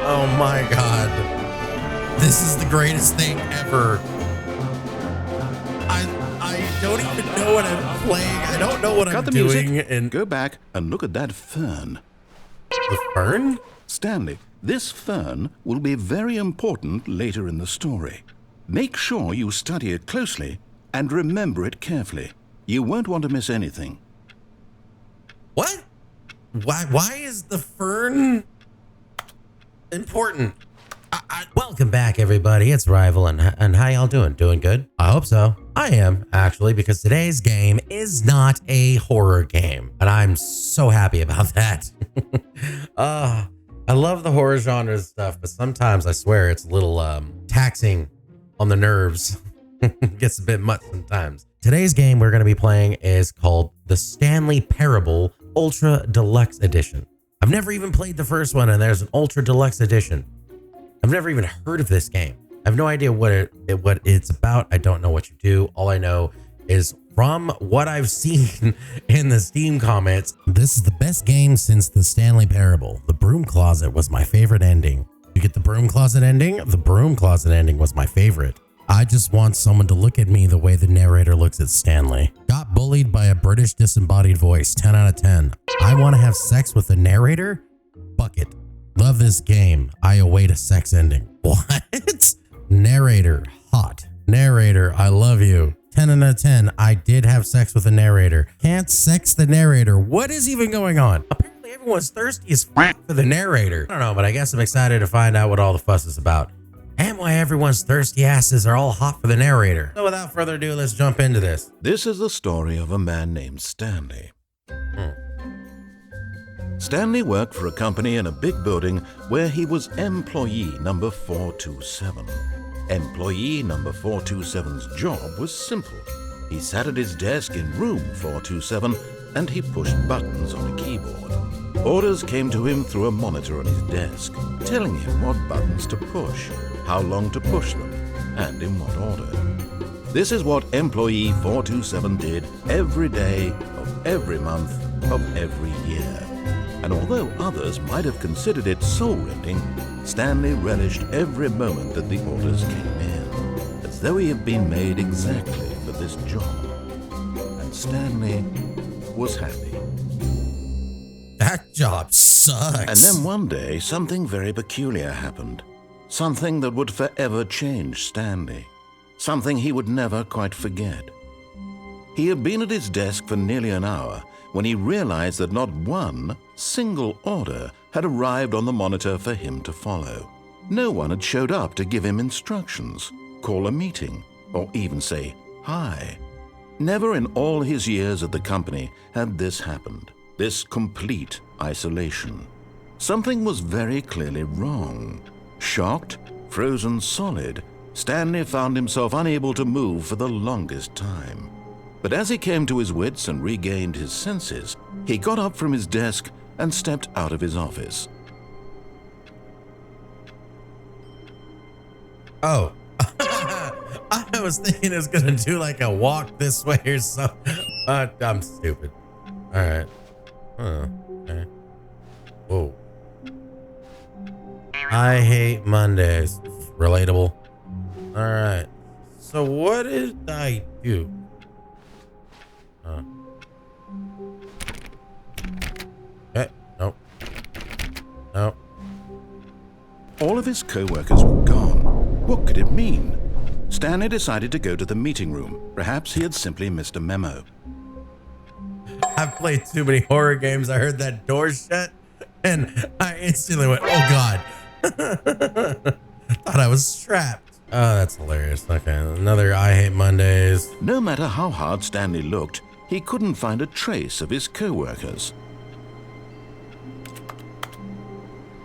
Oh my God. This is the greatest thing ever. I don't even know what I'm playing. I don't know what I'm doing. Music. And go back and look at that fern. the fern? Stanley, this fern will be very important later in the story. Make sure you study it closely and remember it carefully. You won't want to miss anything. What? Why is the fern important? Welcome back, everybody. It's Rival, and how y'all doing? Doing good? I hope so. I am, actually, because today's game is not a horror game, and I'm so happy about that. I love the horror genre stuff, but sometimes I swear it's a little taxing on the nerves. It gets a bit much sometimes. Today's game we're going to be playing is called the Stanley Parable Ultra Deluxe Edition. I've never even played the first one, and there's an Ultra Deluxe Edition. I've never even heard of this game. I have no idea what it's about. I don't know what you do. All I know is from what I've seen in the Steam comments, this is the best game since the Stanley Parable. The Broom Closet was my favorite ending. You get the Broom Closet ending? The Broom Closet ending was my favorite. I just want someone to look at me the way the narrator looks at Stanley. Got bullied by a British disembodied voice, 10 out of 10. I want to have sex with the narrator? Bucket. Love this game. I await a sex ending. What? Narrator, hot. Narrator, I love you. 10 out of 10. I did have sex with the narrator. Can't sex the narrator. What is even going on? Apparently everyone's thirsty as f for the narrator. I don't know, but I guess I'm excited to find out what all the fuss is about. And why everyone's thirsty asses are all hot for the narrator. So without further ado, let's jump into this. This is the story of a man named Stanley. Stanley worked for a company in a big building where he was employee number 427. Employee number 427's job was simple. He sat at his desk in room 427 and he pushed buttons on a keyboard. Orders came to him through a monitor on his desk, telling him what buttons to push, how long to push them, and in what order. This is what employee 427 did every day of every month of every year. And although others might have considered it soul-rending, Stanley relished every moment that the orders came in, as though he had been made exactly for this job. And Stanley was happy. That job sucks. And then one day, something very peculiar happened. Something that would forever change Stanley. Something he would never quite forget. He had been at his desk for nearly an hour when he realized that not one single order had arrived on the monitor for him to follow. No one had showed up to give him instructions, call a meeting, or even say hi. Never in all his years at the company had this happened, this complete isolation. Something was very clearly wrong. Shocked, frozen solid, Stanley found himself unable to move for the longest time. But as he came to his wits and regained his senses, he got up from his desk and stepped out of his office. Oh. I was thinking it was going to do like a walk this way or something. I'm stupid. All right. Okay. Whoa. I hate Mondays. Relatable. All right. So what did I do? Okay. Nope. Nope. All of his co-workers were gone. What could it mean? Stanley decided to go to the meeting room. Perhaps he had simply missed a memo. I've played too many horror games. I heard that door shut and I instantly went, oh God. Thought I was trapped. Oh, that's hilarious. Okay, another I hate Mondays. No matter how hard Stanley looked, he couldn't find a trace of his co-workers.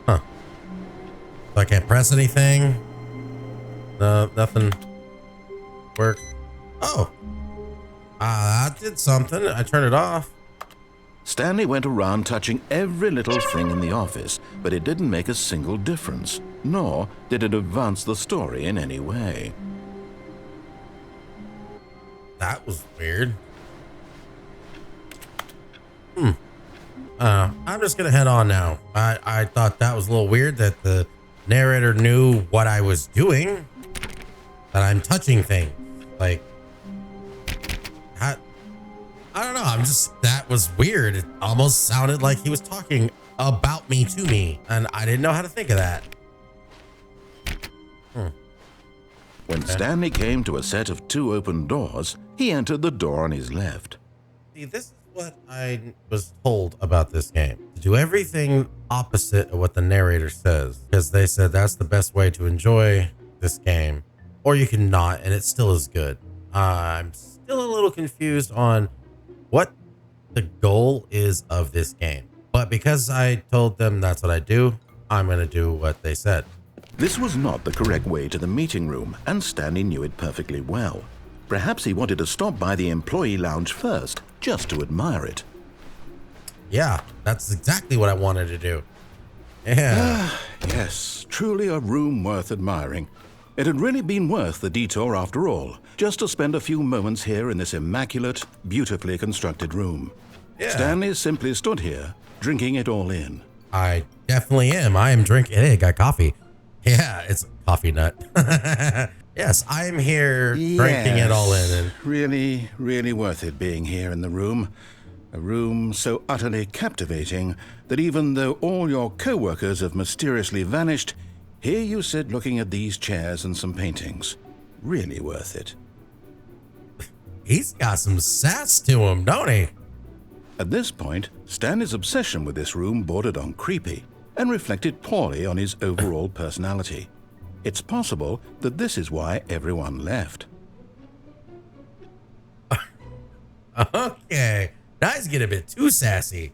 Huh. So I can't press anything? No, nothing worked. Oh. That did something. I turned it off. Stanley went around touching every little thing in the office, but it didn't make a single difference, nor did it advance the story in any way. That was weird. I'm just gonna head on now. I thought that was a little weird that the narrator knew what I was doing, that I'm touching things. Like, I don't know. That was weird. It almost sounded like he was talking about me to me, and I didn't know how to think of that. When Stanley came to a set of 2 open doors, he entered the door on his left. See, this is what I was told about this game. To do everything opposite of what the narrator says, because they said that's the best way to enjoy this game, or you can not, and it still is good. I'm still a little confused on what the goal is of this game, but because I told them that's what I do, I'm going to do what they said. This was not the correct way to the meeting room, and Stanley knew it perfectly well. Perhaps he wanted to stop by the employee lounge first, just to admire it. Yeah, that's exactly what I wanted to do. Yeah. Yes, truly a room worth admiring. It had really been worth the detour after all, just to spend a few moments here in this immaculate, beautifully constructed room. Yeah. Stanley simply stood here, drinking it all in. I definitely am. I am drinking. Hey, I got coffee. Yeah, it's a coffee nut. Yes, I am here drinking it all in. And really, really worth it being here in the room. A room so utterly captivating that even though all your co-workers have mysteriously vanished, here you sit looking at these chairs and some paintings. Really worth it. he's got some sass to him, don't he? At this point, Stanley's obsession with this room bordered on creepy and reflected poorly on his overall personality. It's possible that this is why everyone left. Okay, now he's getting a bit too sassy.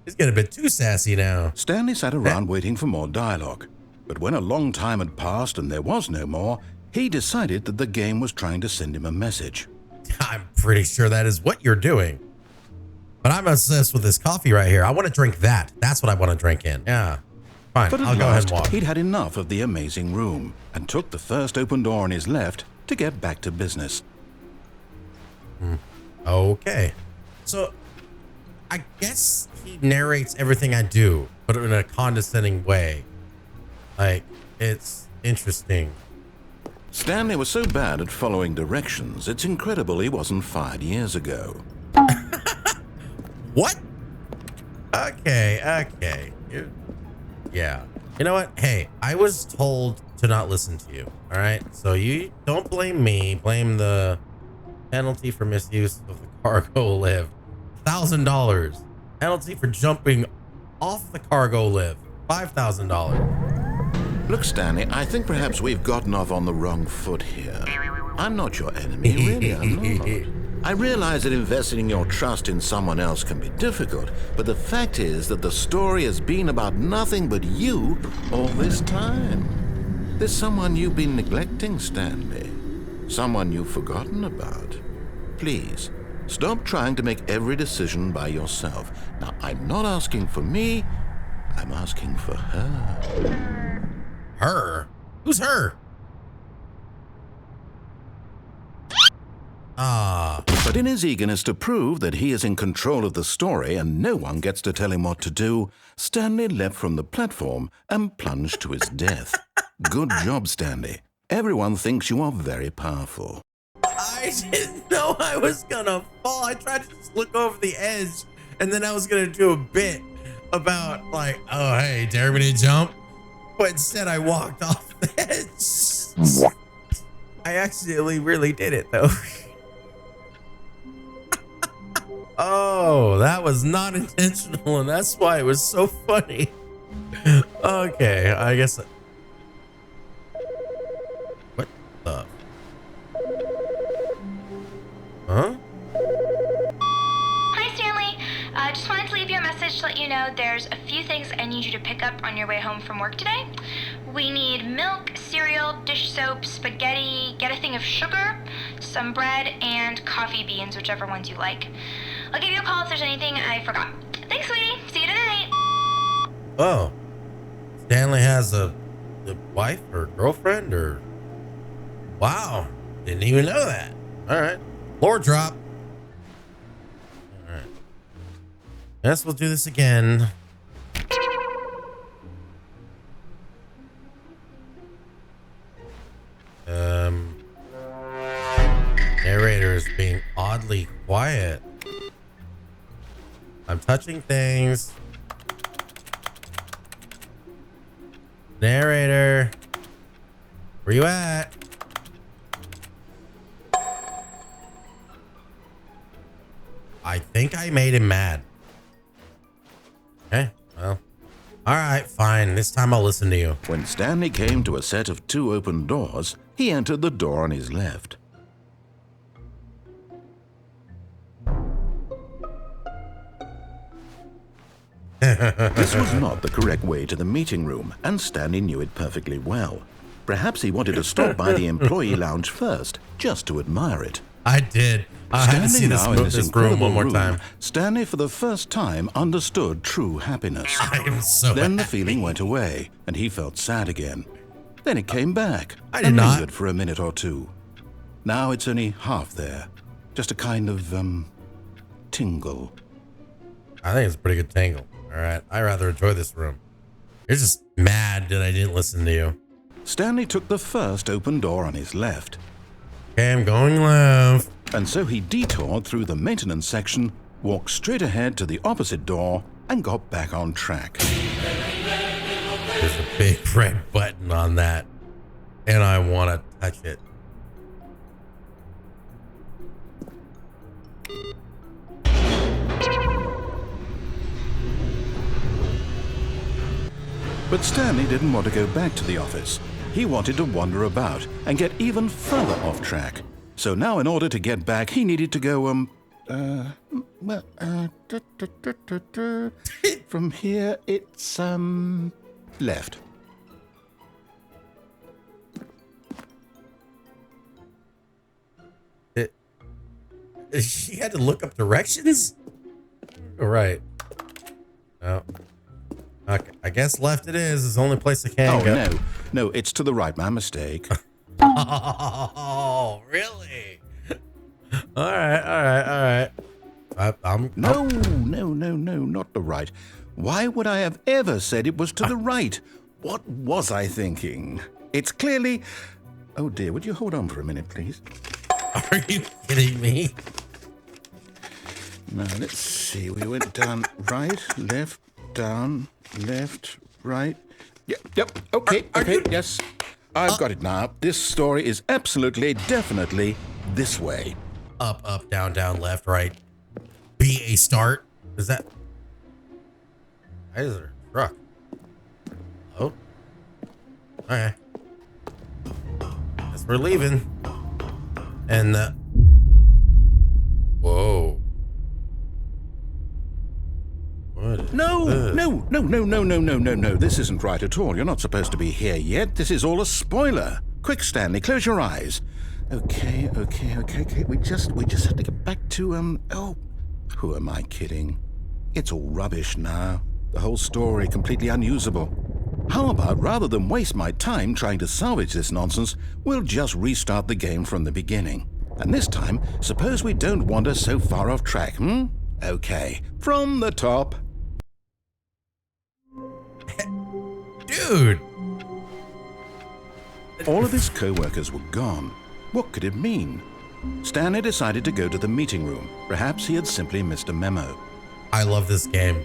He's getting a bit too sassy now. Stanley sat around waiting for more dialogue, but when a long time had passed and there was no more, he decided that the game was trying to send him a message. I'm pretty sure that is what you're doing. But I'm obsessed with this coffee right here. I want to drink that. That's what I want to drink in. Yeah. Fine, But at I'll go ahead last, and walk. he'd had enough of the amazing room and took the first open door on his left to get back to business. Okay. So, I guess he narrates everything I do, but in a condescending way. Like, it's interesting. Stanley was so bad at following directions, it's incredible he wasn't fired years ago. What? Okay. Yeah. You know what? Hey, I was told to not listen to you. All right. So you don't blame me. Blame the penalty for misuse of the cargo lift. $1,000. Penalty for jumping off the cargo lift. $5,000. Look, Stanley, I think perhaps we've gotten off on the wrong foot here. I'm not your enemy, really, I'm not. I realize that investing your trust in someone else can be difficult, but the fact is that the story has been about nothing but you all this time. There's someone you've been neglecting, Stanley. Someone you've forgotten about. Please, stop trying to make every decision by yourself. Now, I'm not asking for me, I'm asking for her. Her? Who's her? But in his eagerness to prove that he is in control of the story and no one gets to tell him what to do, Stanley leapt from the platform and plunged to his death. Good job, Stanley. Everyone thinks you are very powerful. I didn't know I was gonna fall. I tried to just look over the edge, and then I was gonna do a bit about like, oh hey, dare me to jump? But instead I walked off the edge. I accidentally really did it though. Oh, that was not intentional, and that's why it was so funny. Okay, I guess. What the? Huh? Hi, Stanley. Just wanted to leave you a message to let you know there's a few things I need you to pick up on your way home from work today. We need milk, cereal, dish soap, spaghetti, get a thing of sugar, some bread, and coffee beans, whichever ones you like. I'll give you a call if there's anything I forgot. Thanks, sweetie. See you tonight. Oh, Stanley has a wife or girlfriend or... Wow, didn't even know that. All right, floor drop. All right, guess we'll do this again. being oddly quiet. I'm touching things. Narrator, where you at? I think I made him mad. Okay, well, all right, fine. This time I'll listen to you. When Stanley came to a set of 2 open doors, he entered the door on his left. This was not the correct way to the meeting room, and Stanley knew it perfectly well. Perhaps he wanted to stop by the employee lounge first, just to admire it. I did. I had to see this room one more time. Stanley, for the first time, understood true happiness. I am so Then the happy. feeling went away, and he felt sad again. Then it came back. I did and not. lingered for a minute or two. Now it's only half there. Just a kind of, tingle. I think it's a pretty good tangle. All right, I rather enjoy this room. You're just mad that I didn't listen to you. Stanley took the first open door on his left. Okay, I'm going left. And so he detoured through the maintenance section, walked straight ahead to the opposite door, and got back on track. There's a big red button on that, and I want to touch it. But Stanley didn't want to go back to the office. He wanted to wander about and get even further off track. So now in order to get back, he needed to go, from here, it's, left. She had to look up directions? All right. Oh. Okay, I guess left it is. It's the only place I can go. No, it's to the right. My mistake. Oh, really? All right. No, not the right. Why would I have ever said it was to the right? What was I thinking? It's clearly... Oh dear, would you hold on for a minute, please? Are you kidding me? Now, let's see. We went down right, left, down, left, right. Yep. Okay, yes. I've got it now. This story is absolutely, definitely this way. Up, down, left, right. Be a start. Is that... Why is there a truck? Oh. Okay. Guess we're leaving. And whoa. What is No. this? This isn't right at all. You're not supposed to be here yet. This is all a spoiler. Quick, Stanley, close your eyes. Okay. We just have to get back to, oh, who am I kidding? It's all rubbish now. The whole story completely unusable. How about, rather than waste my time trying to salvage this nonsense, we'll just restart the game from the beginning. And this time, suppose we don't wander so far off track, Okay, from the top. Dude! All of his co-workers were gone. What could it mean? Stanley decided to go to the meeting room. Perhaps he had simply missed a memo. I love this game.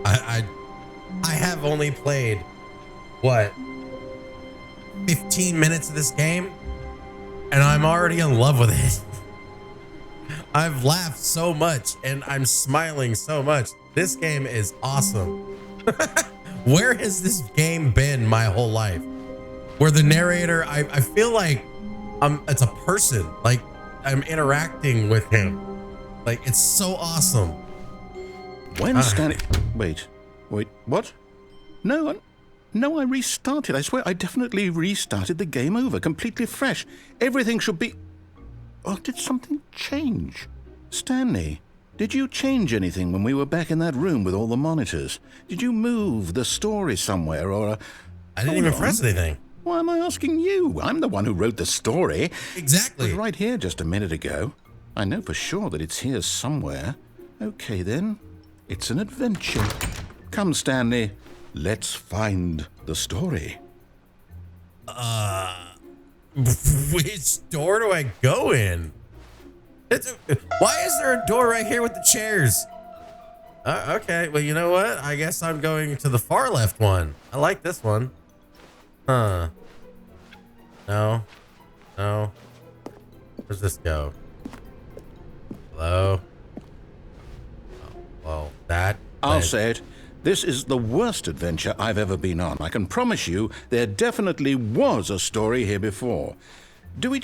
I have only played, what, 15 minutes of this game? And I'm already in love with it. I've laughed so much and I'm smiling so much. This game is awesome. Where has this game been my whole life? Where the narrator, I feel like it's a person. Like I'm interacting with him. Like it's so awesome. When Stanley... Wait, what? No, I restarted. I swear I definitely restarted the game over, completely fresh. Everything should be... Or did something change? Stanley, did you change anything when we were back in that room with all the monitors? Did you move the story somewhere or... I didn't even press anything. Why am I asking you? I'm the one who wrote the story. Exactly. It was right here just a minute ago. I know for sure that it's here somewhere. Okay then, it's an adventure. Come, Stanley, let's find the story. Which door do I go in? Why is there a door right here with the chairs? Okay, well, you know what? I guess I'm going to the far left one. I like this one. Huh. No. No. Where's this go? Hello? Oh, well, that... I'll say it. This is the worst adventure I've ever been on. I can promise you there definitely was a story here before. Do we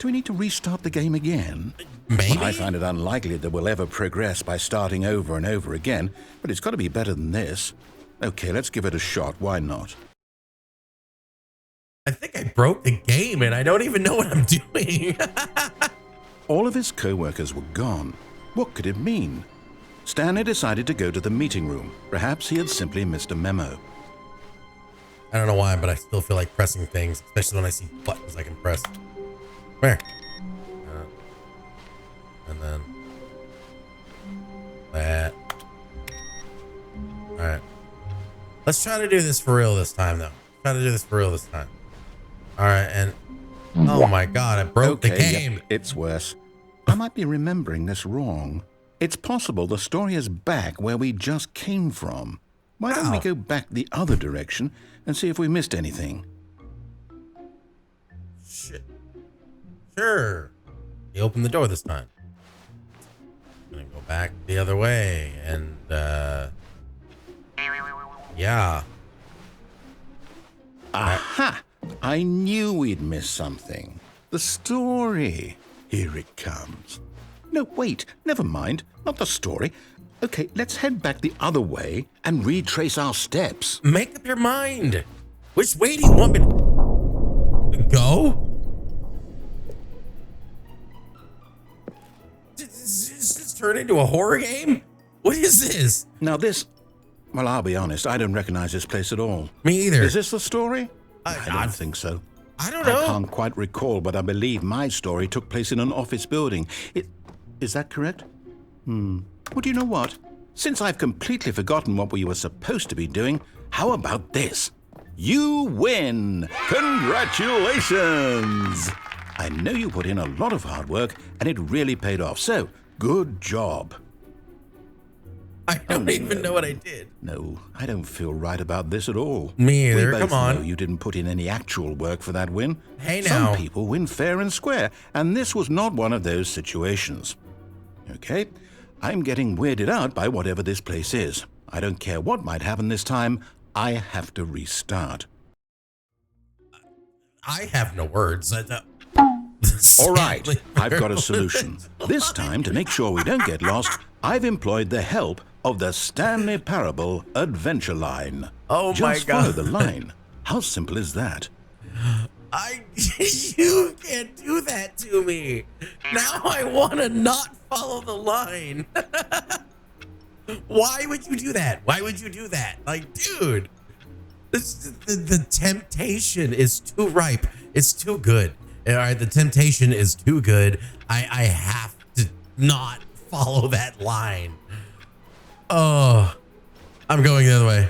need to restart the game again? Maybe? I find it unlikely that we'll ever progress by starting over and over again, but it's got to be better than this. Okay, let's give it a shot. Why not? I think I broke the game and I don't even know what I'm doing. All of his co-workers were gone. What could it mean? Stanley decided to go to the meeting room. Perhaps he had simply missed a memo. I don't know why, but I still feel like pressing things, especially when I see buttons I can press. Where? And then that. All right. Let's try to do this for real this time, though. Try to do this for real this time. All right, and oh my God, I broke the game. Yep, it's worse. I might be remembering this wrong. It's possible the story is back where we just came from. Why don't we go back the other direction and see if we missed anything? Shit. Sure. You opened the door this time. I'm gonna go back the other way, and yeah. Aha! I knew we'd miss something. The story. Here it comes. No, wait, never mind. Not the story. Okay, let's head back the other way and retrace our steps. Make up your mind. Which way do you want me to go? Does this turn into a horror game? What is this? Now this... Well, I'll be honest, I don't recognize this place at all. Me either. Is this the story? I don't think so. I don't know. I can't quite recall, but I believe my story took place in an office building. Is that correct? Well, do you know what? Since I've completely forgotten what we were supposed to be doing, how about this? You win! Congratulations! I know you put in a lot of hard work, and it really paid off, so good job. I don't even know what I did. No, I don't feel right about this at all. Me either, We both come on. know you didn't put in any actual work for that win. Hey now. Some people win fair and square, and this was not one of those situations. Okay, I'm getting weirded out by whatever this place is. I don't care what might happen this time, I have to restart. I have no words. All right, I've got a solution. This time, to make sure we don't get lost, I've employed the help of the Stanley Parable Adventure Line. Oh my Just God. follow the line. How simple is that? You can't do that to me. Now I want to not follow the line. Why would you do that? Why would you do that? Like, dude, the temptation is too ripe. It's too good. All right, the temptation is too good. I have to not follow that line. Oh, I'm going the other way.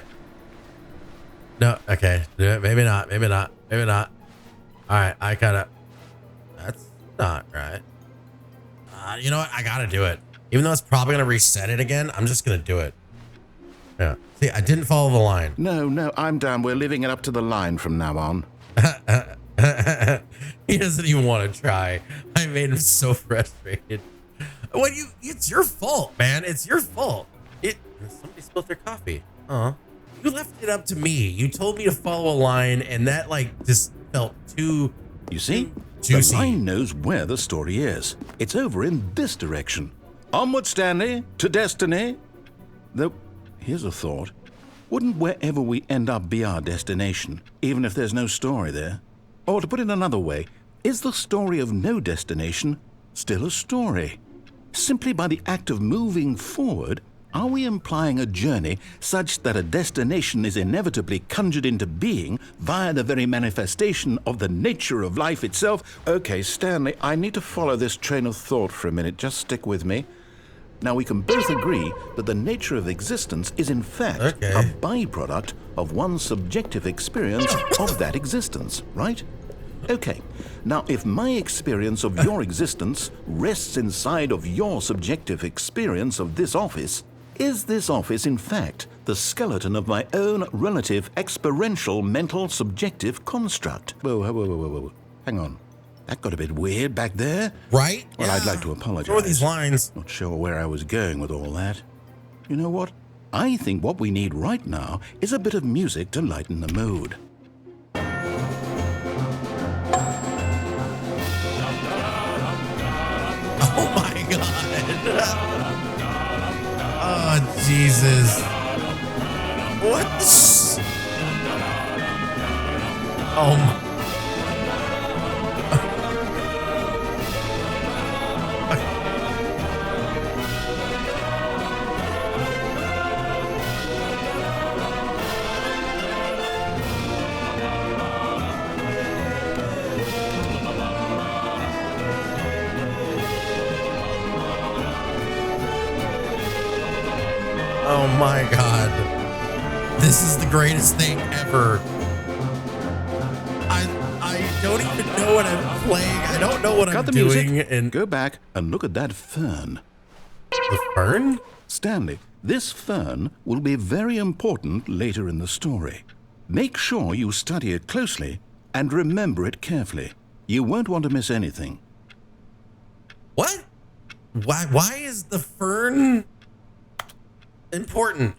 No, okay. Maybe not. Maybe not. Maybe not. All right, I gotta. That's not right. You know what? I gotta do it. Even though it's probably gonna reset it again, I'm just gonna do it. Yeah. See, I didn't follow the line. No, I'm down. We're leaving it up to the line from now on. He doesn't even want to try. I made him so frustrated. It's your fault, man. It's your fault. Somebody spilled their coffee. You left it up to me. You told me to follow a line, and that just felt too. You see, juicy. The line knows where the story is. It's over in this direction. Onward, Stanley, to destiny. Though, here's a thought. Wouldn't wherever we end up be our destination, even if there's no story there? Or to put it another way, is the story of no destination still a story? Simply by the act of moving forward, are we implying a journey such that a destination is inevitably conjured into being via the very manifestation of the nature of life itself? Okay, Stanley, I need to follow this train of thought for a minute. Just stick with me. Now, we can both agree that the nature of existence is in fact a byproduct of one's subjective experience of that existence, right? Okay, now if my experience of your existence rests inside of your subjective experience of this office, is this office in fact the skeleton of my own relative experiential mental subjective construct? Whoa. Hang on. That got a bit weird back there. Right? Well, yeah. I'd like to apologize. What are these lines? Not sure where I was going with all that. You know what? I think what we need right now is a bit of music to lighten the mood. Oh my God. Oh, Jesus. What the Oh my. Oh my God. This is the greatest thing ever. I don't even know what I'm playing. I don't know what I'm doing. And go back and look at that fern. The fern? Stanley, this fern will be very important later in the story. Make sure you study it closely and remember it carefully. You won't want to miss anything. What? Why is the fern important?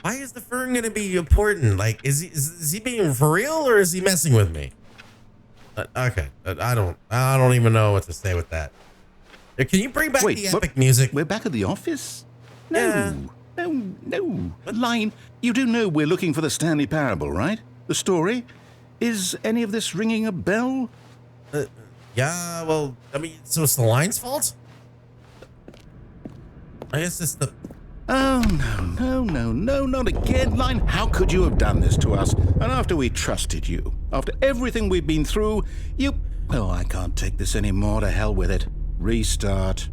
Why is the fern going to be important? Like, is he being for real or is he messing with me? Okay, I don't even know what to say with that. Can you bring back the epic music? We're back at the office? Yeah. No. Line, you do know we're looking for the Stanley Parable, right? The story? Is any of this ringing a bell? Yeah, well, I mean, so it's the line's fault? I guess it's the... Oh, no, not again, Line. How could you have done this to us? And after we trusted you, after everything we've been through, you... Oh, I can't take this anymore. To hell with it. Restart.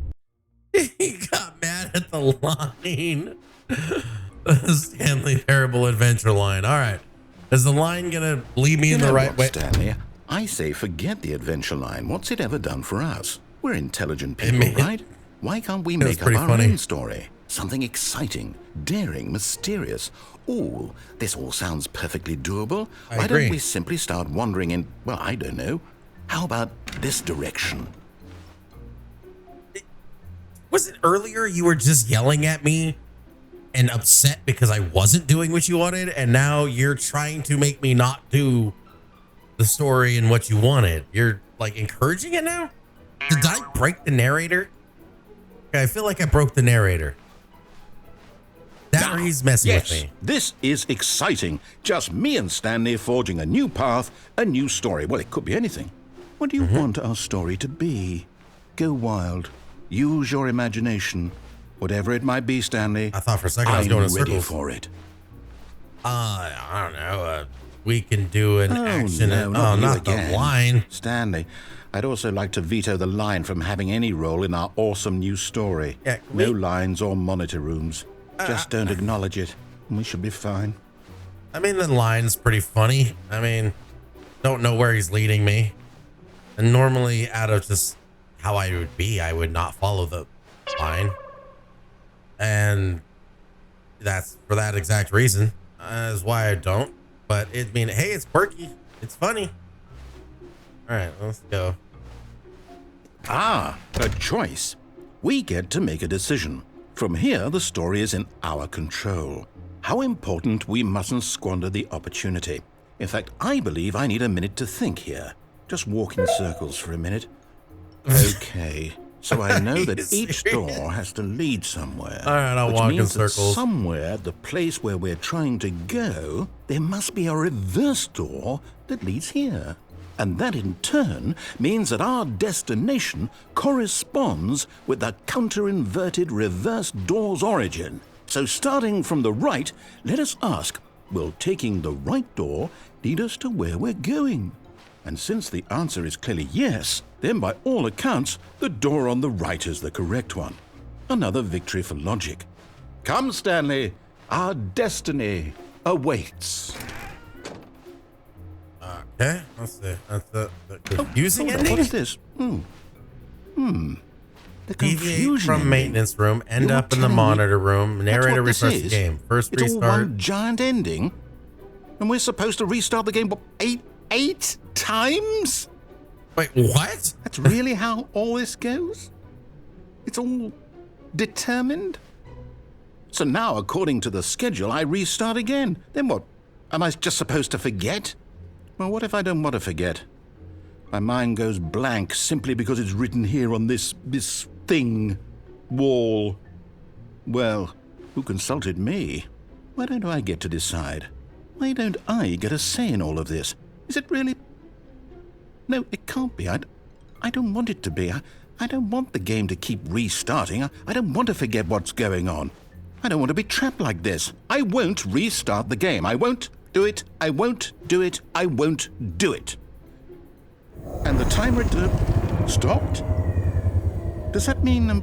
He got mad at the line. The Stanley Parable Adventure line. All right. Is the line going to lead me in the right way? Stanley, I say forget the adventure line. What's it ever done for us? We're intelligent people, right? Why can't we make up our own story? Something exciting, daring, mysterious. Oh, this all sounds perfectly doable. Why don't we simply start wandering in, well, I don't know. How about this direction? Was it earlier you were just yelling at me and upset because I wasn't doing what you wanted, and now you're trying to make me not do the story and what you wanted? You're like encouraging it now? Did I break the narrator? Okay, I feel like I broke the narrator. That or he's messing with me. This is exciting. Just me and Stanley forging a new path, a new story. Well, it could be anything. What do you want our story to be? Go wild. Use your imagination. Whatever it might be, Stanley. I thought for a second I was going in circles. I'm ready for it. I don't know. We can do an action. No, not the line. Stanley, I'd also like to veto the line from having any role in our awesome new story. Yeah, no lines or monitor rooms. Just don't acknowledge it. We should be fine. I mean, the line's pretty funny. I mean, don't know where he's leading me. And normally, out of just how I would be, I would not follow the line. And that's for that exact reason. Is why I don't. But I mean, hey, it's quirky. It's funny. All right, let's go. A choice. We get to make a decision. From here, the story is in our control. How important we mustn't squander the opportunity. In fact, I believe I need a minute to think here. Just walk in circles for a minute. Okay, so I know that each door has to lead somewhere. All right, I'll walk in circles. Somewhere, the place where we're trying to go, there must be a reverse door that leads here. And that in turn means that our destination corresponds with the counter-inverted reverse door's origin. So starting from the right, let us ask, will taking the right door lead us to where we're going? And since the answer is clearly yes, then by all accounts, the door on the right is the correct one. Another victory for logic. Come, Stanley, our destiny awaits. Okay, let's see. That's the confusing Hold on, ending. what is this? The Deviate confusion from ending. maintenance room, end You're up in the telling me monitor room. Narrator That's refresh what this the is? game. First It's all restart. one giant ending? And we're supposed to restart the game, what, eight times? Wait, what? That's really how all this goes? It's all determined? So now, according to the schedule, I restart again. Then what? Am I just supposed to forget? Well, what if I don't want to forget? My mind goes blank simply because it's written here on this thing, wall. Well, who consulted me? Why don't I get to decide? Why don't I get a say in all of this? Is it really? No, it can't be. I don't want it to be. I don't want the game to keep restarting. I don't want to forget what's going on. I don't want to be trapped like this. I won't restart the game. I won't do it. I won't do it. I won't do it. And the timer stopped? Does that mean,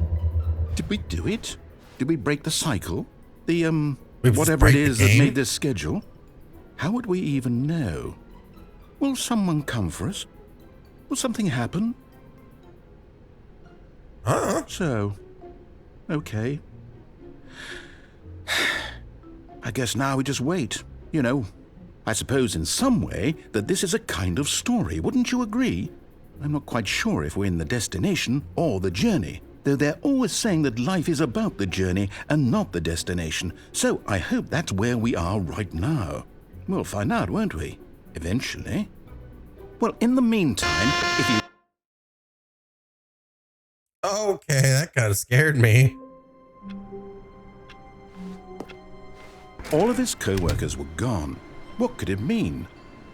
did we do it? Did we break the cycle? We Whatever it is that game? made this schedule? How would we even know? Will someone come for us? Will something happen? So, okay. I guess now we just wait. You know, I suppose in some way that this is a kind of story, wouldn't you agree? I'm not quite sure if we're in the destination or the journey, though they're always saying that life is about the journey and not the destination, so I hope that's where we are right now. We'll find out, won't we? Eventually. Well, in the meantime, if you... Okay, that kind of scared me. All of his co-workers were gone. What could it mean?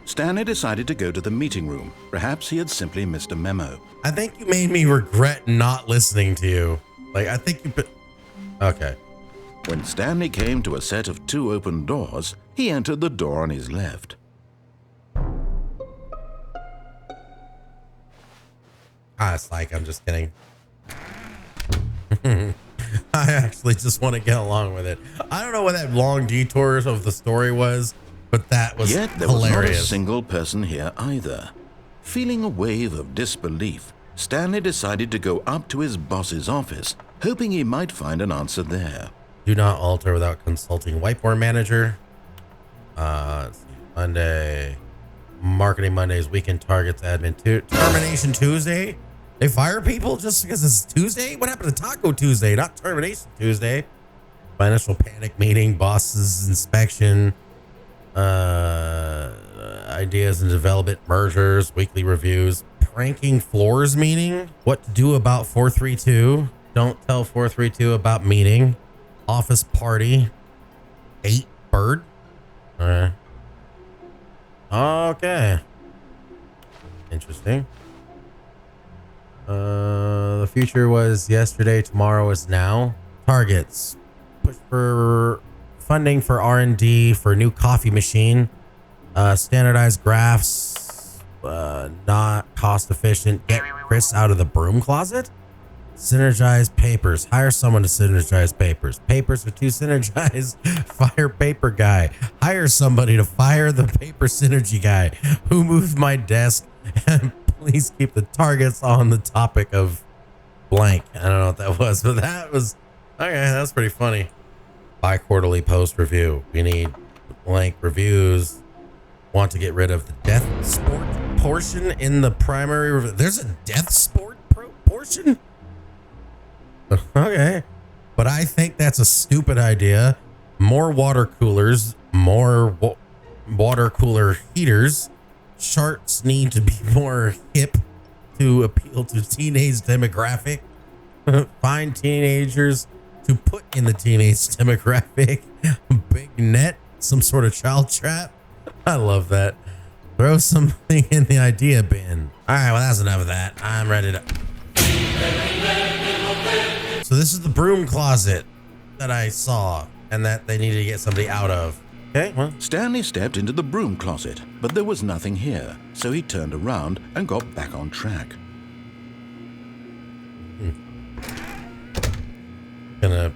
Stanley decided to go to the meeting room. Perhaps he had simply missed a memo. I think you made me regret not listening to you. Like, I think you... Okay. When Stanley came to a set of 2 open doors, he entered the door on his left. It's like, I'm just kidding. I actually just want to get along with it. I don't know what that long detour of the story was, but that was Yet there was not a hilarious. single person here either. Feeling a wave of disbelief, Stanley decided to go up to his boss's office, hoping he might find an answer there. Do not alter without consulting whiteboard manager. Let's see. Monday. Marketing Mondays, weekend targets, admin termination Tuesday. They fire people just because it's Tuesday? What happened to Taco Tuesday, not Termination Tuesday? Financial panic meeting, bosses inspection, ideas and development, mergers, weekly reviews, pranking floors meeting, what to do about 432, don't tell 432 about meeting, office party, 8 bird. Okay. Interesting. The future was yesterday, tomorrow is now. Targets. Push for funding for R&D for new coffee machine. Standardized graphs. Not cost efficient. Get Chris out of the broom closet. Synergize papers. Hire someone to synergize papers. Papers are too synergized. Fire paper guy. Hire somebody to fire the paper synergy guy who moved my desk. And please keep the targets on the topic of blank. I don't know what that was, but that was okay. That's pretty funny. Bi-quarterly post review. We need blank reviews. Want to get rid of the death sport portion in the primary review. There's a death sport portion? Okay. But I think that's a stupid idea. More water coolers, more water cooler heaters. Charts need to be more hip to appeal to teenage demographic. Find teenagers to put in the teenage demographic. Big net, some sort of child trap. I love that. Throw something in the idea bin. All right, well, that's enough of that. I'm ready to... So this is the broom closet that I saw and that they needed to get somebody out of. Okay, well. Stanley stepped into the broom closet, but there was nothing here, so he turned around and got back on track. Gonna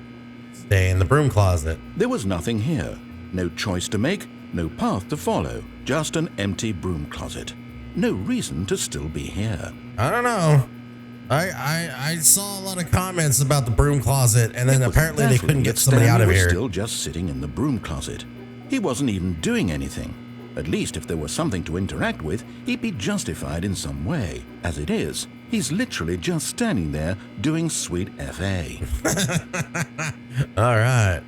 stay in the broom closet. There was nothing here. No choice to make, No path to follow, just an empty broom closet. No reason to still be here. I don't know. I saw a lot of comments about the broom closet, and then apparently they couldn't get somebody out of here. Stanley was still just sitting in the broom closet. He wasn't even doing anything. At least if there was something to interact with, he'd be justified in some way. As it is, he's literally just standing there doing sweet FA. All right.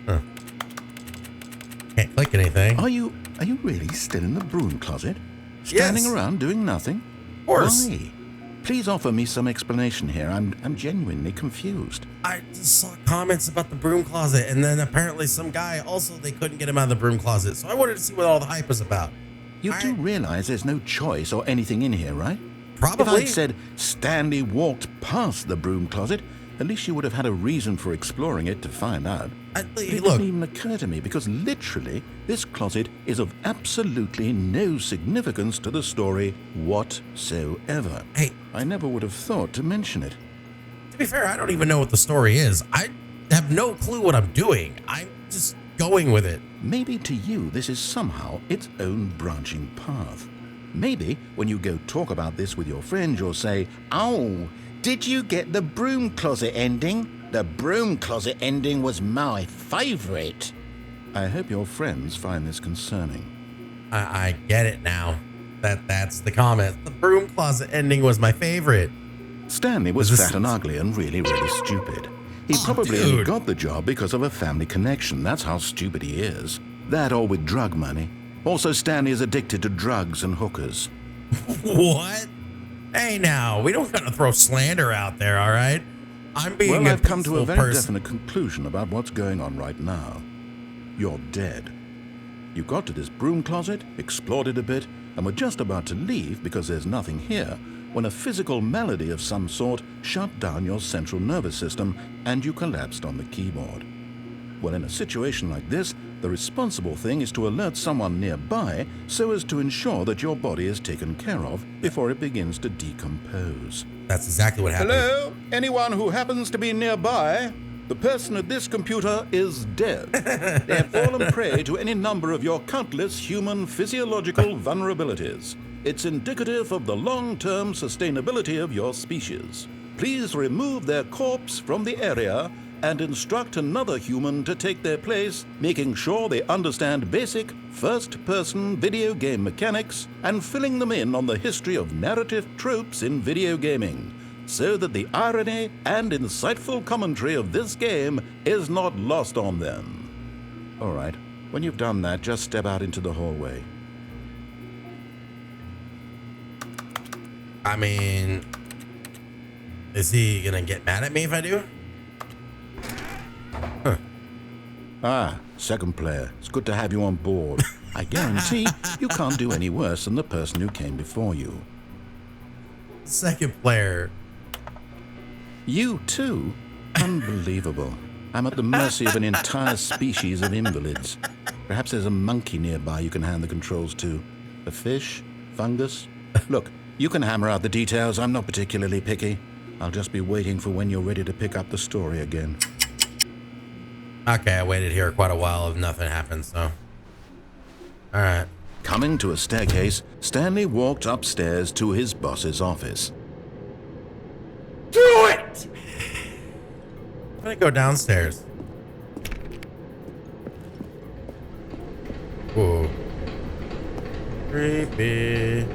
Huh. Can't click anything. Are you really still in the broom closet? Standing around doing nothing? Of course. Why? Please offer me some explanation here. I'm genuinely confused. I just saw comments about the broom closet, and then apparently some guy also, they couldn't get him out of the broom closet. So I wanted to see what all the hype was about. You do realize there's no choice or anything in here, right? Probably. If I'd said Stanley walked past the broom closet, at least you would have had a reason for exploring it to find out. It didn't even occur to me because literally this closet is of absolutely no significance to the story whatsoever. Hey, I never would have thought to mention it. To be fair, I don't even know what the story is. I have no clue what I'm doing. I'm just going with it. Maybe to you this is somehow its own branching path. Maybe when you go talk about this with your friends, you'll say, "Oh, did you get the broom closet ending? The broom closet ending was my favorite." I hope your friends find this concerning. I get it now. That's the comment. The broom closet ending was my favorite. Stanley was fat and ugly and really, really stupid. He probably only got the job because of a family connection. That's how stupid he is. That or with drug money. Also, Stanley is addicted to drugs and hookers. What? Hey, now, we don't gotta throw slander out there, all right? I'm being I've come to a very definite conclusion about what's going on right now. You're dead. You got to this broom closet, explored it a bit, and were just about to leave because there's nothing here, when a physical malady of some sort shut down your central nervous system and you collapsed on the keyboard. Well, in a situation like this, the responsible thing is to alert someone nearby so as to ensure that your body is taken care of before it begins to decompose. That's exactly what happened. Hello? Anyone who happens to be nearby? The person at this computer is dead. They have fallen prey to any number of your countless human physiological vulnerabilities. It's indicative of the long-term sustainability of your species. Please remove their corpse from the area and instruct another human to take their place, making sure they understand basic first-person video game mechanics and filling them in on the history of narrative tropes in video gaming, so that the irony and insightful commentary of this game is not lost on them. All right, when you've done that, just step out into the hallway. I mean, is he gonna get mad at me if I do? Huh. Ah, second player. It's good to have you on board. I guarantee you can't do any worse than the person who came before you. Second player. You too? Unbelievable. I'm at the mercy of an entire species of invalids. Perhaps there's a monkey nearby you can hand the controls to. A fish? Fungus? Look, you can hammer out the details. I'm not particularly picky. I'll just be waiting for when you're ready to pick up the story again. Okay, I waited here quite a while if nothing happened, so. All right. Coming to a staircase, Stanley walked upstairs to his boss's office. Do it! I'm gonna go downstairs. Whoa. Creepy.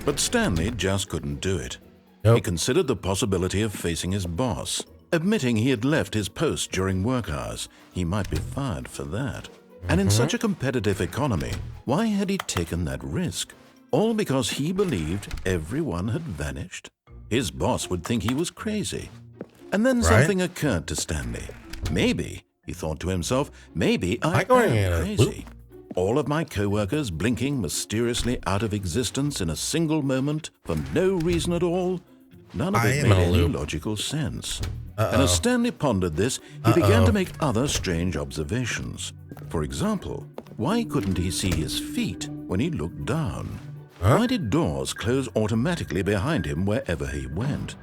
But Stanley just couldn't do it. Nope. He considered the possibility of facing his boss. Admitting he had left his post during work hours, he might be fired for that. And in such a competitive economy, why had he taken that risk? All because he believed everyone had vanished? His boss would think he was crazy. And then something occurred to Stanley. Maybe, he thought to himself, maybe I am crazy. All of my co-workers blinking mysteriously out of existence in a single moment for no reason at all? None of it made any logical sense. And as Stanley pondered this, he began to make other strange observations. For example, why couldn't he see his feet when he looked down? Why did doors close automatically behind him wherever he went?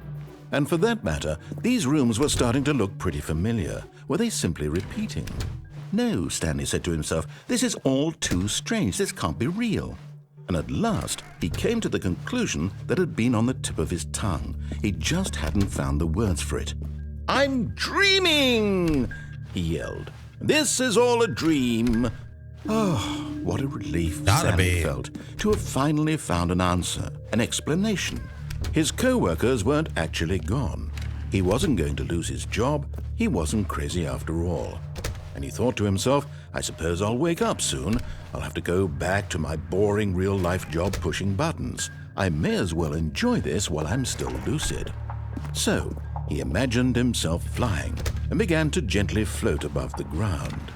And for that matter, these rooms were starting to look pretty familiar. Were they simply repeating? No, Stanley said to himself, this is all too strange. This can't be real. And at last, he came to the conclusion that had been on the tip of his tongue. He just hadn't found the words for it. "I'm dreaming!" he yelled. "This is all a dream." Oh, what a relief Stanley felt to have finally found an answer, an explanation. His co-workers weren't actually gone. He wasn't going to lose his job. He wasn't crazy after all. And he thought to himself, I suppose I'll wake up soon. I'll have to go back to my boring real-life job pushing buttons. I may as well enjoy this while I'm still lucid. So, he imagined himself flying and began to gently float above the ground.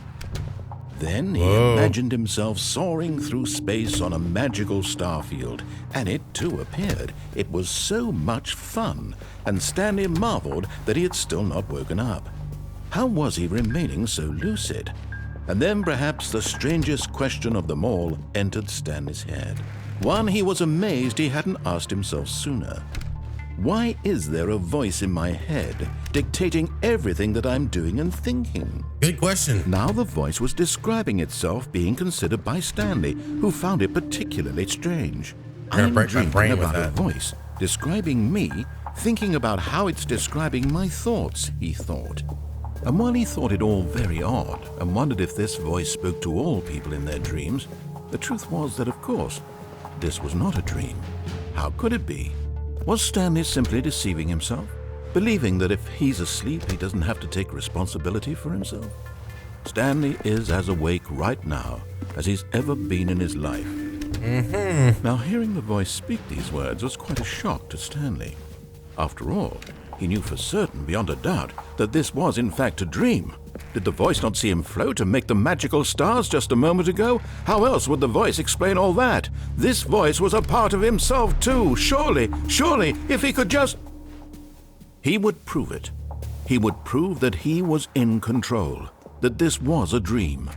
Then he imagined himself soaring through space on a magical starfield, and it too appeared. It was so much fun, and Stanley marveled that he had still not woken up. How was he remaining so lucid? And then perhaps the strangest question of them all entered Stanley's head. One he was amazed he hadn't asked himself sooner. Why is there a voice in my head dictating everything that I'm doing and thinking? Good question. Now the voice was describing itself being considered by Stanley, who found it particularly strange. I'm dreaming about a voice describing me, thinking about how it's describing my thoughts, he thought. And while he thought it all very odd and wondered if this voice spoke to all people in their dreams, the truth was that, of course, this was not a dream. How could it be? Was Stanley simply deceiving himself, believing that if he's asleep, he doesn't have to take responsibility for himself? Stanley is as awake right now as he's ever been in his life. Now, hearing the voice speak these words was quite a shock to Stanley. After all, he knew for certain, beyond a doubt, that this was in fact a dream. Did the voice not see him float and make the magical stars just a moment ago? How else would the voice explain all that? This voice was a part of himself too. Surely, if he could just... He would prove it. He would prove that he was in control, that this was a dream.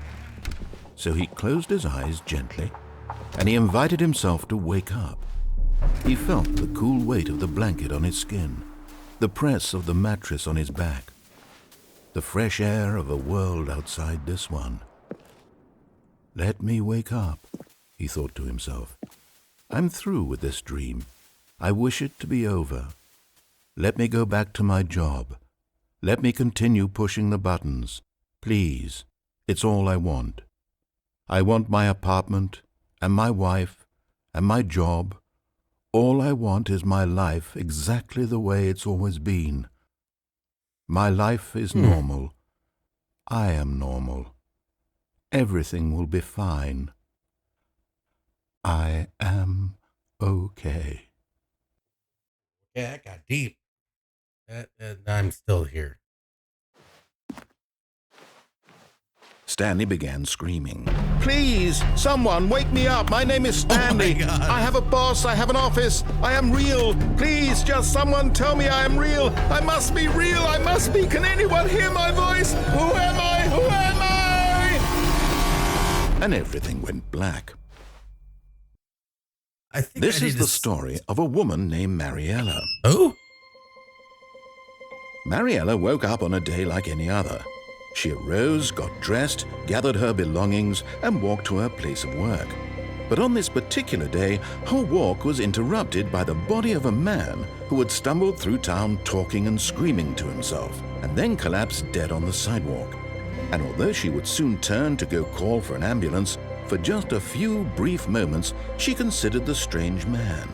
So he closed his eyes gently, and he invited himself to wake up. He felt the cool weight of the blanket on his skin, the press of the mattress on his back, the fresh air of a world outside this one. Let me wake up, he thought to himself. I'm through with this dream. I wish it to be over. Let me go back to my job. Let me continue pushing the buttons. Please, it's all I want. I want my apartment and my wife and my job. All I want is my life exactly the way it's always been. My life is normal. I am normal. Everything will be fine. I am okay. Yeah, that got deep. I'm still here. Stanley began screaming. Please, someone wake me up. My name is Stanley. Oh my God. I have a boss. I have an office. I am real. Please, just someone tell me I am real. I must be real. I must be. Can anyone hear my voice? Who am I? Who am I? And everything went black. I think This is the story of a woman named Mariella. Oh? Mariella woke up on a day like any other. She arose, got dressed, gathered her belongings, and walked to her place of work. But on this particular day, her walk was interrupted by the body of a man who had stumbled through town talking and screaming to himself, and then collapsed dead on the sidewalk. And although she would soon turn to go call for an ambulance, for just a few brief moments, she considered the strange man.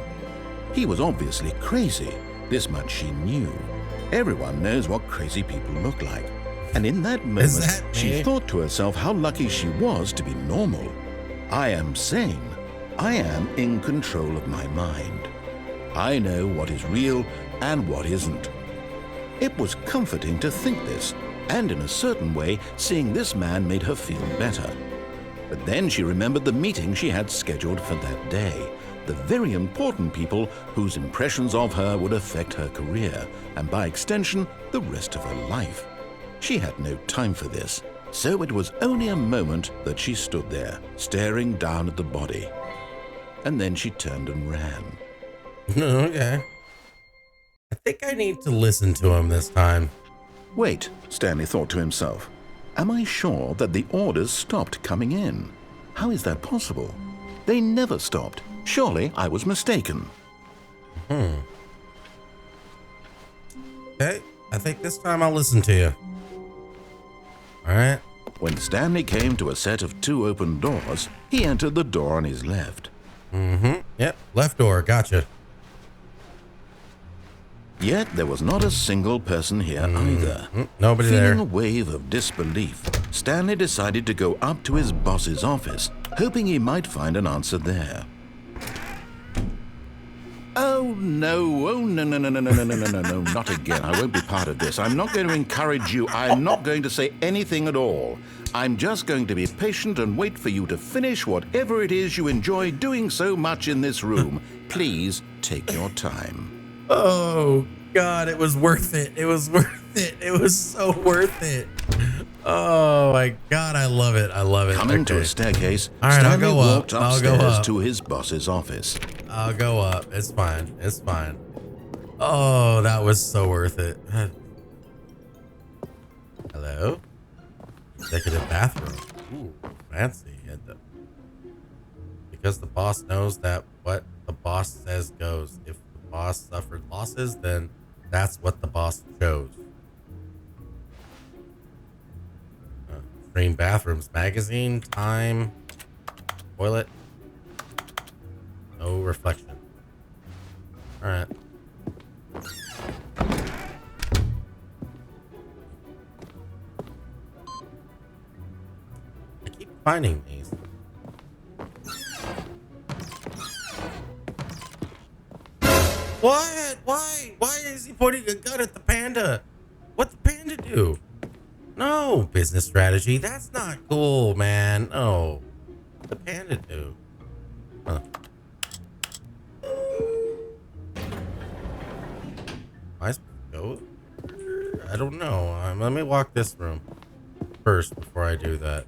He was obviously crazy. This much she knew. Everyone knows what crazy people look like. And in that moment, she thought to herself how lucky she was to be normal. I am sane. I am in control of my mind. I know what is real and what isn't. It was comforting to think this, and in a certain way, seeing this man made her feel better. But then she remembered the meeting she had scheduled for that day, the very important people whose impressions of her would affect her career, and by extension, the rest of her life. She had no time for this, so it was only a moment that she stood there, staring down at the body. And then she turned and ran. Okay. I think I need to listen to him this time. Wait, Stanley thought to himself. Am I sure that the orders stopped coming in? How is that possible? They never stopped. Surely I was mistaken. Okay, I think this time I'll listen to you. All right. When Stanley came to a set of 2 open doors, he entered the door on his left. Yep, left door, gotcha. Yet there was not a single person here either. Nobody Feeling there. a wave of disbelief, Stanley decided to go up to his boss's office, hoping he might find an answer there. Oh no, no, not again. I won't be part of this. I'm not going to encourage you. I'm not going to say anything at all. I'm just going to be patient and wait for you to finish whatever it is you enjoy doing so much in this room. Please take your time. Oh, God, it was worth it. It was worth it. It was so worth it. Oh, my God, I love it. I love it. Coming to a staircase, all right, Stanley I'll go walked up. I'll go upstairs up. to his boss's office. I'll go up. It's fine. It's fine. Oh, that was so worth it. Hello? Executive bathroom. Ooh, fancy. Because the boss knows that what the boss says goes. If the boss suffered losses, then that's what the boss chose. Stream bathrooms. Magazine. Time. Toilet. No reflection. All right. I keep finding these. What? Why? Why is he pointing a gun at the panda? What'd the panda do? No, business strategy. That's not cool, man. No. What'd the panda do? Huh. Am I supposed to go? I don't know. Let me walk this room first before I do that.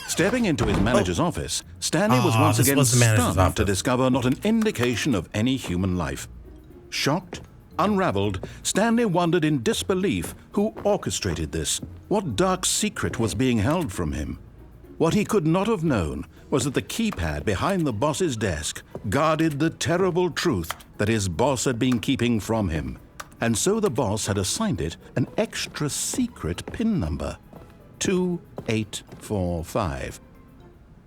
Stepping into his manager's office, Stanley was once this again was the manager's stunned to office. discover not an indication of any human life. Shocked, unraveled, Stanley wondered in disbelief who orchestrated this, what dark secret was being held from him. What he could not have known was that the keypad behind the boss's desk guarded the terrible truth that his boss had been keeping from him. And so the boss had assigned it an extra secret PIN number, 2845.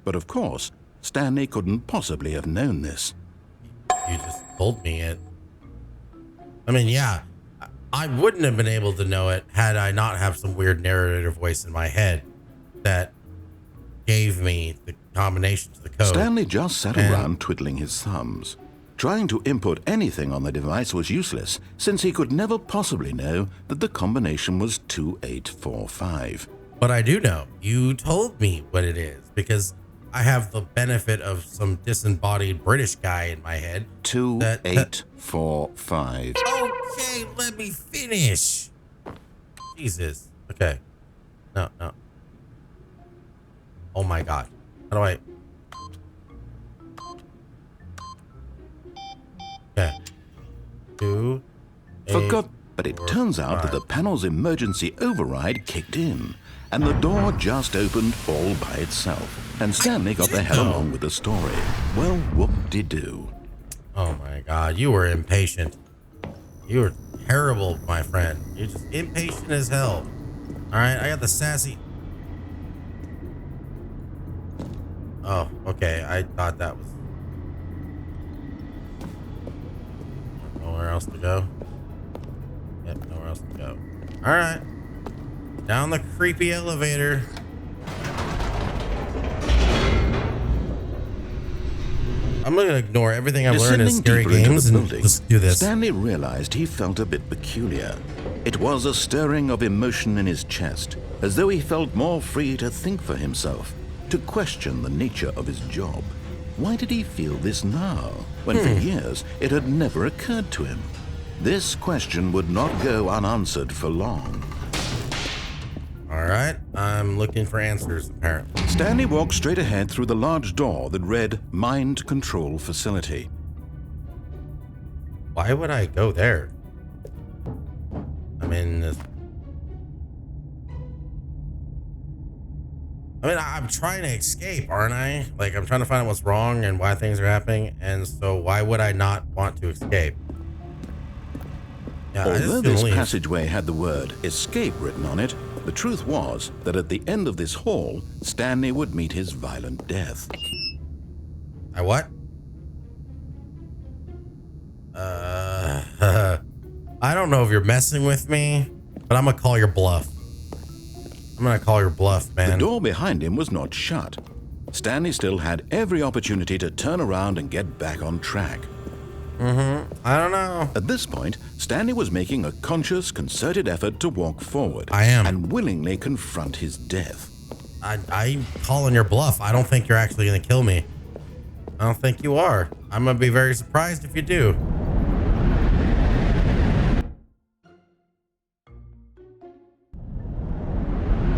But of course, Stanley couldn't possibly have known this. You just told me it. I mean, yeah, I wouldn't have been able to know it had I not have some weird narrator voice in my head that gave me the combination to the code. Stanley just sat around twiddling his thumbs. Trying to input anything on the device was useless, since he could never possibly know that the combination was 2845. But I do know. You told me what it is because I have the benefit of some disembodied British guy in my head. 2845. Okay, let me finish. Jesus. Okay. No. Oh my God. How do I? Okay. 2, 8, But it turns out that the panel's emergency override kicked in, and the door just opened all by itself. And Stanley got the hell along with the story. Well, whoop-de-doo. Oh my God, you were impatient. You were terrible, my friend. You're just impatient as hell. All right, I got the sassy. Oh, okay. I thought that was nowhere else to go. Yep, nowhere else to go. All right, down the creepy elevator. I'm gonna ignore everything I've learned in scary games and just do this. Stanley realized he felt a bit peculiar. It was a stirring of emotion in his chest, as though he felt more free to think for himself, to question the nature of his job. Why did he feel this now, when for years it had never occurred to him? This question would not go unanswered for long. All right, I'm looking for answers, apparently. Stanley walked straight ahead through the large door that read Mind Control Facility. Why would I go there? I mean, I'm trying to escape, aren't I? Like, I'm trying to find out what's wrong and why things are happening. And so why would I not want to escape? Yeah, Although this passageway had the word escape written on it, the truth was that at the end of this hall, Stanley would meet his violent death. I what? I don't know if you're messing with me, but I'm gonna call your bluff. I'm gonna call your bluff, man. The door behind him was not shut. Stanley still had every opportunity to turn around and get back on track. I don't know. At this point, Stanley was making a conscious, concerted effort to walk forward. I am. And willingly confront his death. I'm calling your bluff. I don't think you're actually gonna kill me. I don't think you are. I'm gonna be very surprised if you do.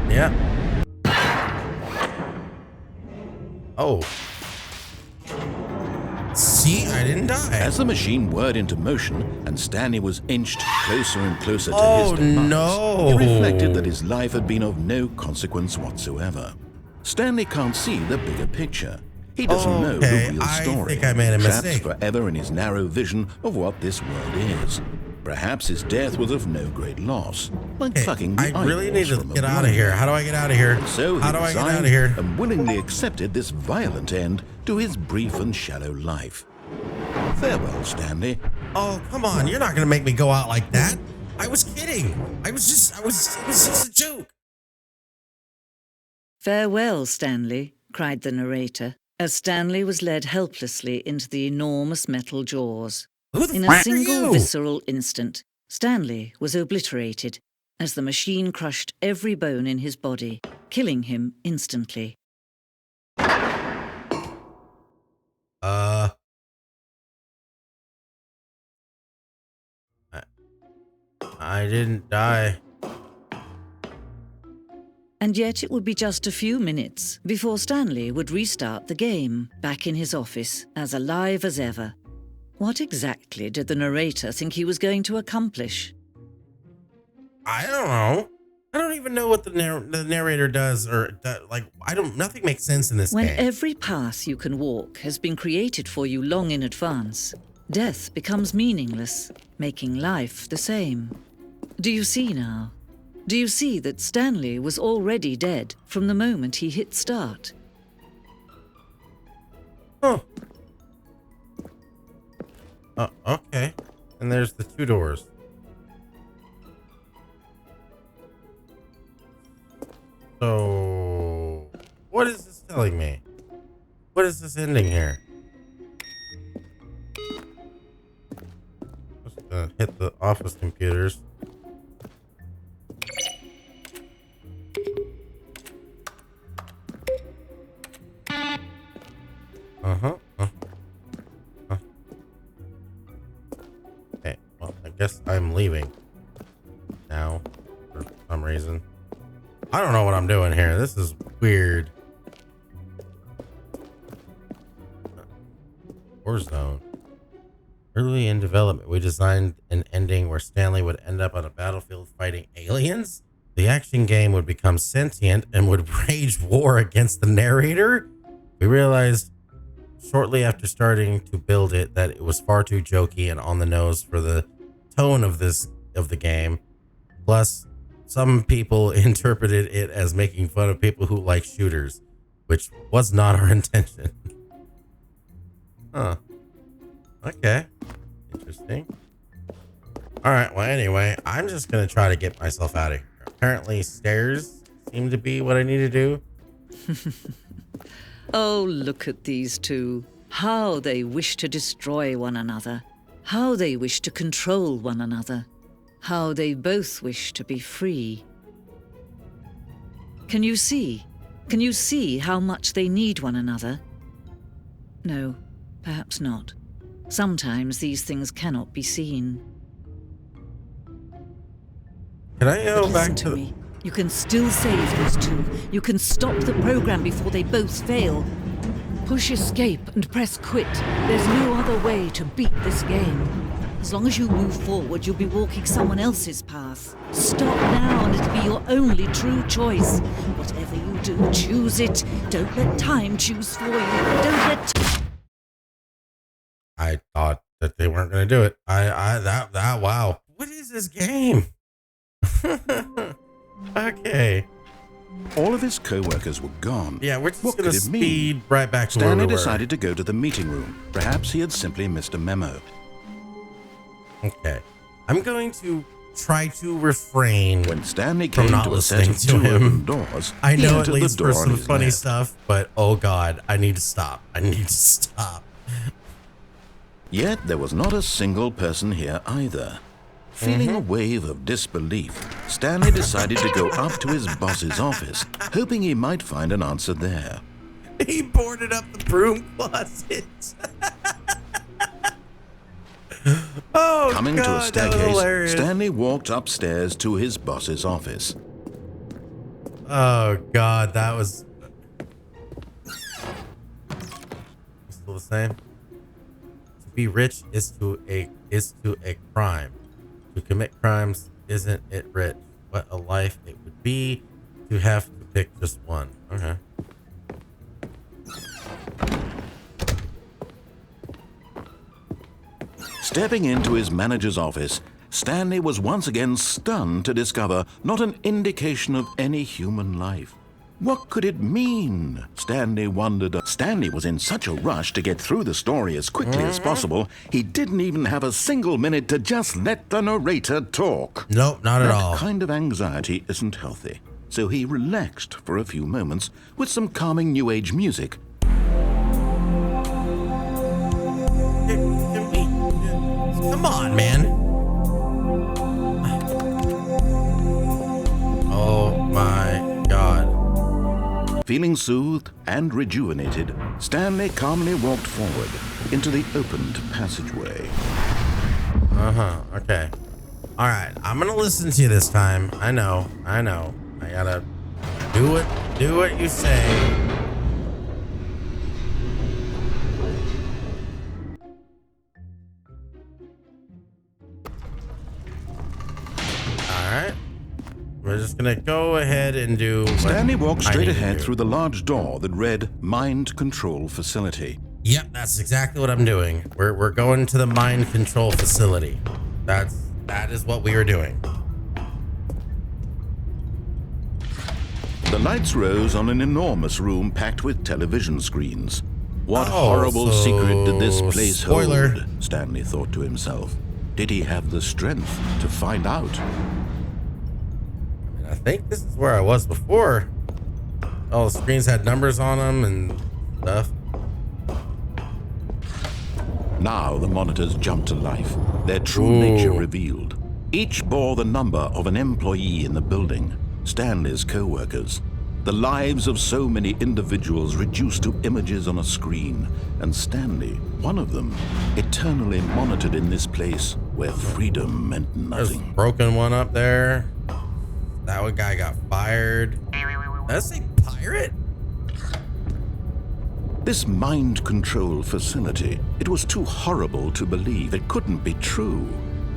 Yeah. Oh. See, I didn't die. As the machine whirred into motion and Stanley was inched closer and closer to Oh, his demise, no. he reflected that his life had been of no consequence whatsoever. Stanley can't see the bigger picture. He doesn't know the real story. I think I made a mistake. Trapped forever in his narrow vision of what this world is. Perhaps his death was of no great loss, like plucking the I really need eyeballs to from a get out of here. How do I get out of here? So How he do I get resigned out of here? and willingly accepted this violent end to his brief and shallow life. Farewell, Stanley. Oh, come on. You're not going to make me go out like that. I was kidding. It was just a joke. Farewell, Stanley, cried the narrator, as Stanley was led helplessly into the enormous metal jaws. Who the In a fuck are single you? visceral instant, Stanley was obliterated as the machine crushed every bone in his body, killing him instantly. I didn't die. And yet it would be just a few minutes before Stanley would restart the game, back in his office, as alive as ever. What exactly did the narrator think he was going to accomplish? I don't know. I don't even know what the narrator does, nothing makes sense in this When game. every path you can walk has been created for you long in advance, death becomes meaningless, making life the same. Do you see now? Do you see that Stanley was already dead from the moment he hit start? Oh. Okay. And there's the two doors. So, what is this telling me? What is this ending here? Just gonna hit the office computers. Okay, well, I guess I'm leaving now for some reason. I don't know what I'm doing here. This is weird. Warzone. Early in development, we designed an ending where Stanley would end up on a battlefield fighting aliens. The action game would become sentient and would wage war against the narrator. We realized shortly after starting to build it that it was far too jokey and on the nose for the tone of the game. Plus, some people interpreted it as making fun of people who like shooters, which was not our intention. Huh. Okay. Interesting. All right. Well, anyway, I'm just going to try to get myself out of here. Apparently, stairs seem to be what I need to do. Oh, look at these two. How they wish to destroy one another. How they wish to control one another. How they both wish to be free. Can you see? Can you see how much they need one another? No, perhaps not. Sometimes these things cannot be seen. Can I go But back listen to to me. You can still save these two. You can stop the program before they both fail. Push escape and press quit. There's no other way to beat this game. As long as you move forward, you'll be walking someone else's path. Stop now and it'll be your only true choice. Whatever you do, choose it. Don't let time choose for you. Don't let... I thought that they weren't going to do it. Wow. What is this game? Okay. All of his co-workers were gone. Yeah, we're just What going to could it mean? speed right back to where Stanley we were. decided to go to the meeting room. Perhaps he had simply missed a memo. Okay. I'm going to try to refrain When Stanley from came not to a set listening of to two him. open doors, I he know it entered leads the for door on some his funny left. stuff, but oh god, I need to stop. I need to stop. Yet there was not a single person here either. Feeling a wave of disbelief, Stanley decided to go up to his boss's office, hoping he might find an answer there. He boarded up the broom closet. Oh, Coming god, to a that was staircase, hilarious. Stanley walked upstairs to his boss's office. Oh god, that was still the same. To be rich is to a crime. To commit crimes isn't it rich? What a life it would be to have to pick just one. Okay. Stepping into his manager's office, Stanley was once again stunned to discover not an indication of any human life. What could it mean? Stanley wondered. Stanley was in such a rush to get through the story as quickly as possible, he didn't even have a single minute to just let the narrator talk. Nope, not at all. That kind of anxiety isn't healthy, so he relaxed for a few moments with some calming New Age music. Come on, man. Oh my god. Feeling soothed and rejuvenated, Stanley calmly walked forward into the opened passageway. Okay. All right. I'm going to listen to you this time. I know. I got to do what you say. Alright. We're just gonna go ahead and do what Stanley walked I straight need to ahead do. through the large door that read Mind Control Facility. Yep, that's exactly what I'm doing. We're going to the mind control facility. That is what we are doing. The lights rose on an enormous room packed with television screens. What Oh, horrible so secret did this place spoiler. hold? Stanley thought to himself. Did he have the strength to find out? I think this is where I was before. All the screens had numbers on them and stuff. Now the monitors jumped to life, their true Ooh. nature revealed. Each bore the number of an employee in the building, Stanley's co-workers. The lives of so many individuals reduced to images on a screen, and Stanley, one of them, eternally monitored in this place where freedom meant There's a nothing. broken one up there. That one guy got fired. That's a pirate? This mind control facility, it was too horrible to believe. It couldn't be true.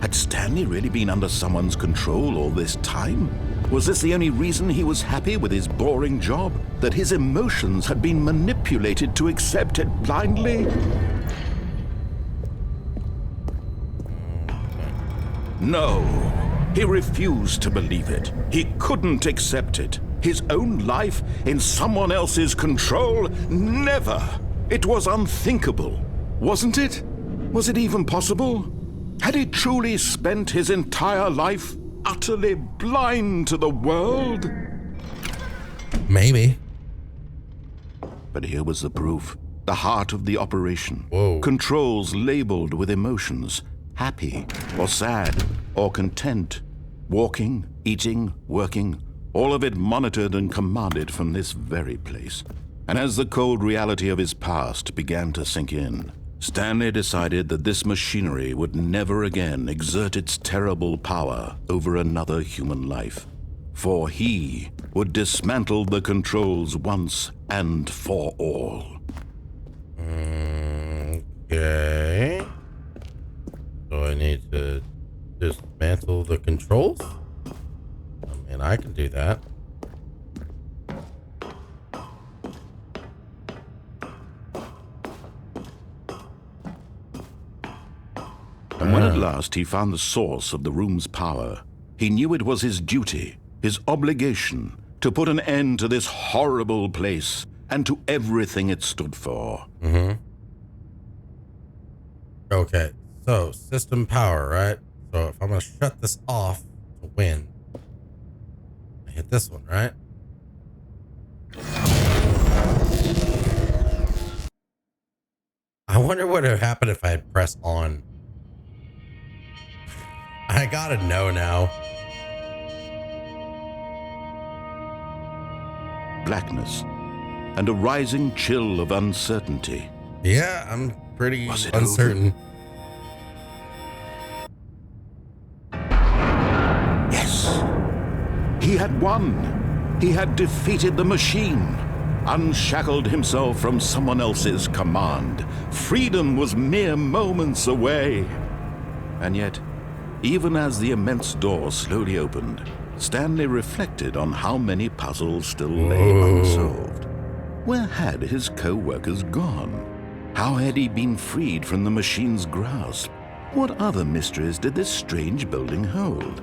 Had Stanley really been under someone's control all this time? Was this the only reason he was happy with his boring job? That his emotions had been manipulated to accept it blindly? No, he refused to believe it. He couldn't accept it. His own life in someone else's control? Never! It was unthinkable, wasn't it? Was it even possible? Had he truly spent his entire life utterly blind to the world? Maybe. But here was the proof. The heart of the operation. Whoa. Controls labeled with emotions. Happy, or sad, or content. Walking, eating, working. All of it monitored and commanded from this very place. And as the cold reality of his past began to sink in, Stanley decided that this machinery would never again exert its terrible power over another human life. For he would dismantle the controls once and for all. Okay. So I need to dismantle the controls? I mean, I can do that. And when at last he found the source of the room's power, he knew it was his duty, his obligation, to put an end to this horrible place and to everything it stood for. Okay, so system power, right? So if I'm gonna shut this off to win, I hit this one, right? I wonder what would happen if I had pressed on. I gotta know now. Blackness and a rising chill of uncertainty. Yeah, I'm pretty Was it uncertain. Yes, he had won. He had defeated the machine, unshackled himself from someone else's command. Freedom was mere moments away. And yet, even as the immense door slowly opened, Stanley reflected on how many puzzles still lay unsolved. Where had his co-workers gone? How had he been freed from the machine's grasp? What other mysteries did this strange building hold?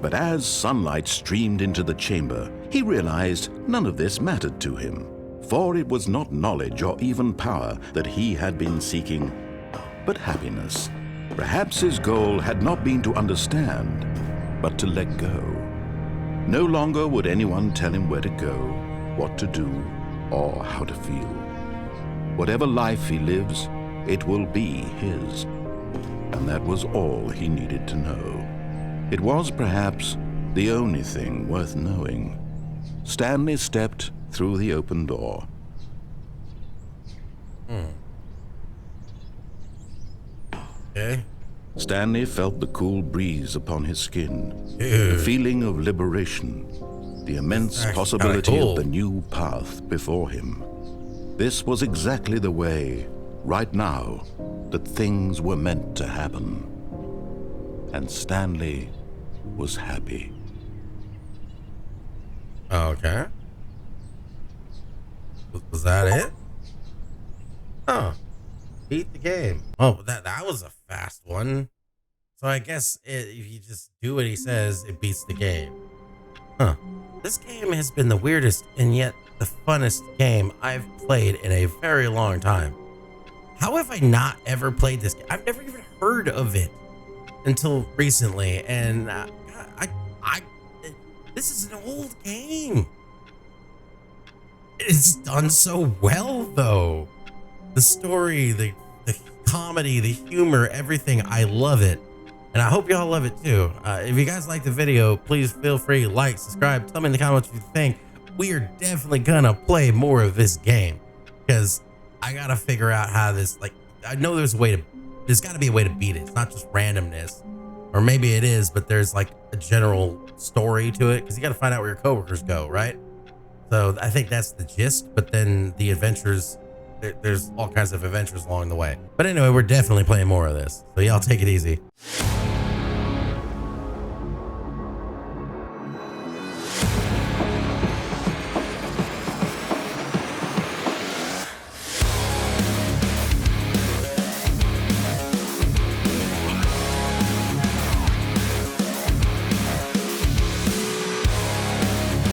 But as sunlight streamed into the chamber, he realized none of this mattered to him, for it was not knowledge or even power that he had been seeking, but happiness. Perhaps his goal had not been to understand, but to let go. No longer would anyone tell him where to go, what to do, or how to feel. Whatever life he lives, it will be his. And that was all he needed to know. It was perhaps the only thing worth knowing. Stanley stepped through the open door. Okay. Stanley felt the cool breeze upon his skin, Dude. the feeling of liberation, the immense Actually possibility kinda cool. of the new path before him. This was exactly the way, right now, that things were meant to happen. And Stanley was happy. Okay. Was that it? Oh, beat the game. Oh, that was a fast one. So I guess if you just do what he says, it beats the game. Huh. This game has been the weirdest and yet the funnest game I've played in a very long time. How have I not ever played this game? I've never even heard of it until recently, and this is an old game. It's done so well, though. The story, the comedy, the humor, everything. I love it. And I hope y'all love it too. If you guys like the video, please feel free to like, subscribe, tell me in the comments what you think. We are definitely gonna play more of this game because I gotta figure out how this, like, I know there's gotta be a way to beat it. It's not just randomness, or maybe it is, but there's like a general story to it because you gotta find out where your coworkers go, right? So I think that's the gist, but then the adventures, there's all kinds of adventures along the way. But anyway, we're definitely playing more of this. So y'all take it easy.